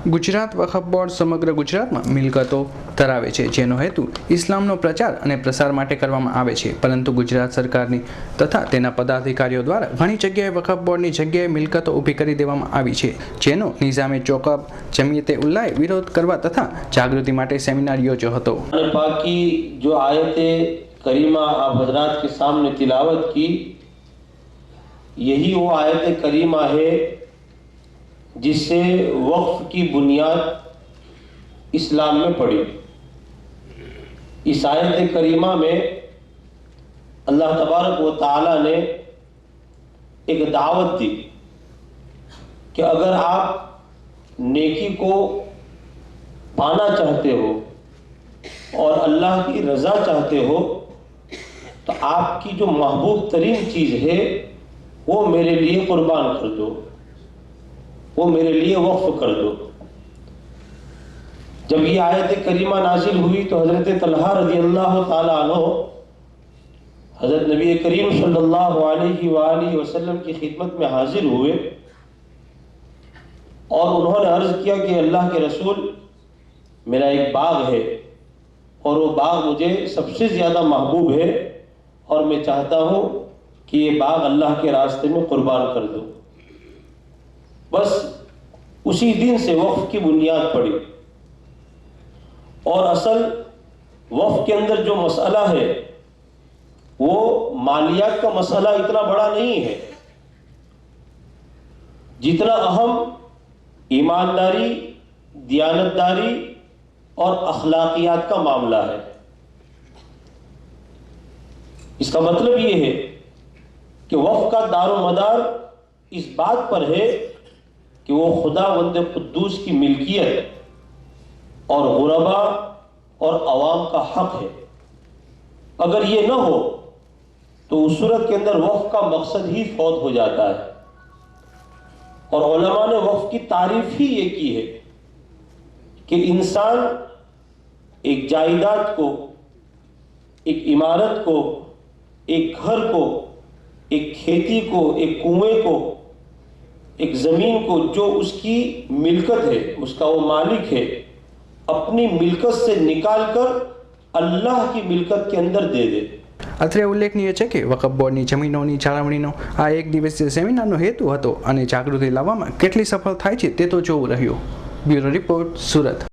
ગુજરાત વકફ board સમગ્ર ગુજરાતમાં મિલકતો ધરાવે છે, જેનો હેતુ ઇસ્લામનો પ્રચાર અને પ્રસાર માટે કરવામાં આવે છે, પરંતુ ગુજરાત સરકારની તથા તેના પદાધિકારીઓ દ્વારા ઘણી જગ્યાએ વકફ બોર્ડની જગ્યાએ મિલકતો ઊભી કરી દેવામાં આવી છે, જેનો નિઝામે ચોકબ જમિયતે ઉલ્લાએ વિરોધ કરવા તથા જાગૃતિ માટે સેમિનાર યોજ્યો હતો। बाकी जो आयते करीमा आप हजरात के सामने तिलावत की, यही वो आयत करीमा है जिससे वक्फ की बुनियाद इस्लाम में पड़ी। इस आयत करीमा में अल्लाह तबारक व ताला ने एक दावत दी कि अगर आप नेकी को पाना चाहते हो और अल्लाह की रज़ा चाहते हो तो आपकी जो महबूब तरीन चीज़ है वो मेरे लिए कुर्बान कर दो, वो मेरे लिए वक्फ कर दो। जब ये आयत करीमा नाजिल हुई तो हज़रत तलहा रज़ी अल्लाह ताला अन्हु हज़रत नबी करीम सल्लल्लाहु अलैहि वसल्लम की खिदमत में हाजिर हुए और उन्होंने अर्ज़ किया कि अल्लाह के रसूल, मेरा एक बाग है और वो बाग मुझे सबसे ज़्यादा महबूब है और मैं चाहता हूँ कि ये बाग अल्लाह के रास्ते में कुर्बान कर दो। बस उसी दिन से वक्फ की बुनियाद पड़ी। और असल वक्फ के अंदर जो मसला है वो मालियात का मसला इतना बड़ा नहीं है जितना अहम ईमानदारी, दियानतदारी और अखलाकियात का मामला है। इसका मतलब ये है कि वक्फ का दारोमदार इस बात पर है कि वो खुदावंद कुद्दूस की मिल्कियत और गुरबा और अवाम का हक है। अगर ये न हो तो उस सूरत के अंदर वक्फ का मकसद ही फौत हो जाता है। और उलमा ने वक्फ की तारीफ ही ये की है कि इंसान एक जायदाद को, एक इमारत को, एक घर को, एक खेती को, एक कुएं को, एक ज़मीन को, जो उसकी मिल्कत है, उसका वो मालिक है, अपनी मिल्कत से निकाल कर अल्लाह की मिल्कत के अंदर दे दे। અત્રે ઉલ્લેખનીય છે કે વકફ બોર્ડની જમીનોની જાળવણીનો આ એક દિવસીય સેમિનારનો હેતુ હતો અને જાગૃતિ લાવવામાં કેટલી સફળ થાય છે તે તો જોવું રહ્યું। Bureau report, Surat.